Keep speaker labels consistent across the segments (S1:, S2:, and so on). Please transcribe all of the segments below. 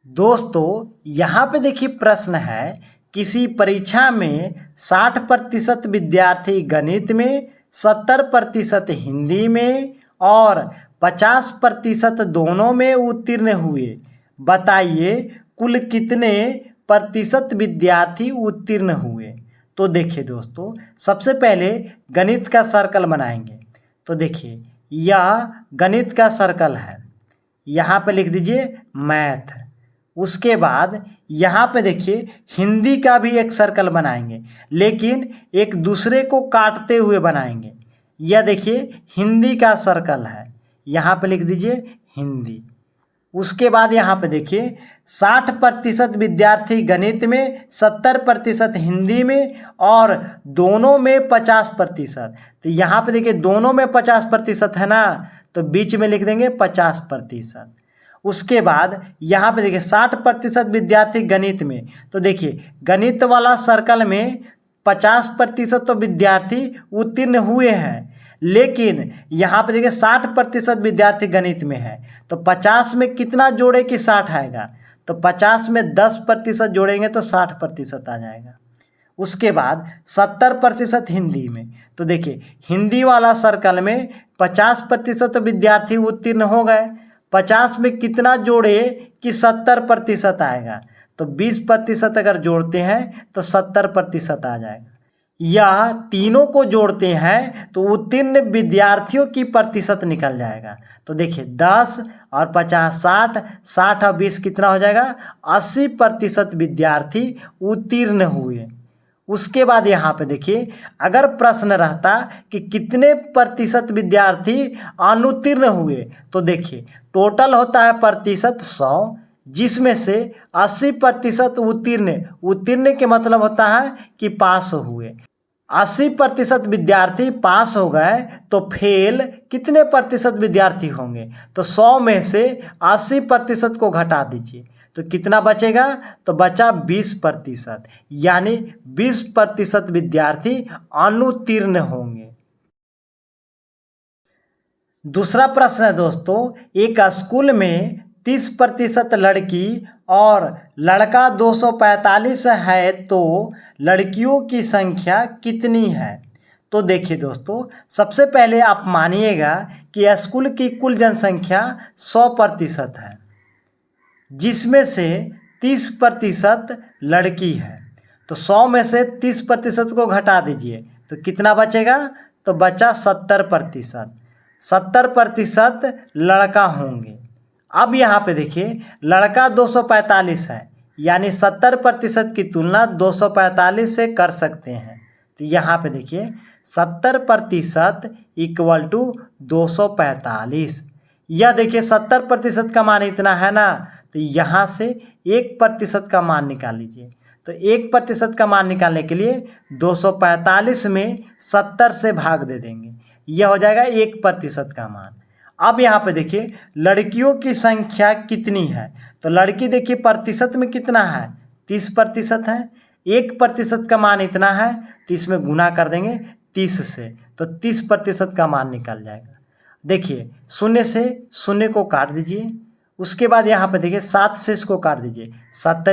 S1: दोस्तों यहाँ पे देखिए प्रश्न है, किसी परीक्षा में 60% विद्यार्थी गणित में, 70% हिंदी में और 50% दोनों में उत्तीर्ण हुए। बताइए कुल कितने प्रतिशत विद्यार्थी उत्तीर्ण हुए। तो देखिए दोस्तों, सबसे पहले गणित का सर्कल बनाएंगे। तो देखिए यह गणित का सर्कल है, यहाँ पे लिख दीजिए मैथ। उसके बाद यहाँ पे देखिए हिंदी का भी एक सर्कल बनाएंगे, लेकिन एक दूसरे को काटते हुए बनाएंगे। यह देखिए हिंदी का सर्कल है, यहाँ पे लिख दीजिए हिंदी। उसके बाद यहाँ पे देखिए 60% विद्यार्थी गणित में, 70% हिंदी में और दोनों में 50%। तो यहाँ पे देखिए दोनों में 50% है ना, तो बीच में लिख देंगे 50%। उसके बाद यहाँ पे देखिए 60% विद्यार्थी गणित में, तो देखिए गणित वाला सर्कल में 50% तो विद्यार्थी उत्तीर्ण हुए हैं, लेकिन यहाँ पे देखिए 60% विद्यार्थी गणित में है, तो 50 में कितना जोड़े कि 60 आएगा, तो 50 में 10% जोड़ेंगे तो 60% आ जाएगा। उसके बाद 70% हिंदी में, तो देखिए हिंदी वाला सर्कल में 50% विद्यार्थी उत्तीर्ण हो गए, 50 में कितना जोड़े कि 70% आएगा, तो 20% अगर जोड़ते हैं तो 70% आ जाएगा। यह तीनों को जोड़ते हैं तो उत्तीर्ण विद्यार्थियों की प्रतिशत निकल जाएगा। तो देखिए 10 और 50 60, 60 और 20 कितना हो जाएगा, 80% विद्यार्थी उत्तीर्ण हुए। उसके बाद यहाँ पे देखिए अगर प्रश्न रहता कि कितने प्रतिशत विद्यार्थी अनुत्तीर्ण हुए, तो देखिए टोटल होता है प्रतिशत 100, जिसमें से 80% उत्तीर्ण के मतलब होता है कि पास हुए। 80% विद्यार्थी पास हो गए तो फेल कितने प्रतिशत विद्यार्थी होंगे, तो 100 में से 80% को घटा दीजिए तो कितना बचेगा, तो बचा 20%, यानी 20% विद्यार्थी अनुत्तीर्ण होंगे। दूसरा प्रश्न है दोस्तों, एक स्कूल में 30% लड़की और लड़का 245 है, तो लड़कियों की संख्या कितनी है। तो देखिए दोस्तों, सबसे पहले आप मानिएगा कि स्कूल की कुल जनसंख्या 100% है, जिसमें से 30% लड़की है, तो 100 में से 30% को घटा दीजिए तो कितना बचेगा, तो बचा 70%। 70% लड़का होंगे। अब यहाँ पे देखिए लड़का 245 है, यानी 70% की तुलना 245 से कर सकते हैं। तो यहाँ पे देखिए 70% इक्वल टू 245। यह देखिए 70% का मान इतना है ना, तो यहाँ से 1% का मान निकाल लीजिए। तो 1% का मान निकालने के लिए 245 में 70 से भाग दे देंगे, यह हो जाएगा 1% का मान। अब यहाँ पे देखिए लड़कियों की संख्या कितनी है, तो लड़की देखिए प्रतिशत में कितना है, 30% है। 1% का मान इतना है, तो इसमें गुना कर देंगे 30 से, तो 30% का मान निकल जाएगा। देखिए 0 से 0 को काट दीजिए। उसके बाद यहाँ पे देखिए 7 से इसको काट दीजिए, 7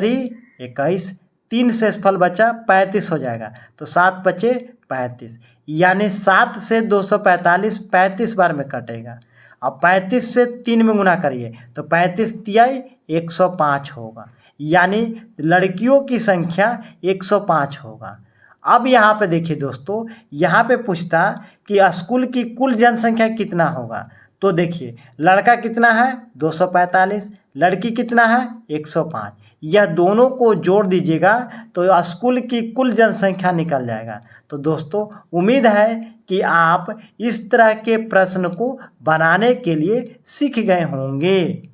S1: 21, 3 से फल बचा 35 हो जाएगा, तो 7 बचे 35, यानी 7 से 245 35 बार में कटेगा। अब 35 से 3 में गुना करिए तो 35 तिहाई 105 होगा, यानी लड़कियों की संख्या 105 होगा। अब यहाँ पे देखिए दोस्तों, यहाँ पे पूछता कि स्कूल की कुल जनसंख्या कितना होगा। तो देखिए लड़का कितना है 245, लड़की कितना है 105, यह दोनों को जोड़ दीजिएगा तो स्कूल की कुल जनसंख्या निकल जाएगा। तो दोस्तों उम्मीद है कि आप इस तरह के प्रश्न को बनाने के लिए सीख गए होंगे।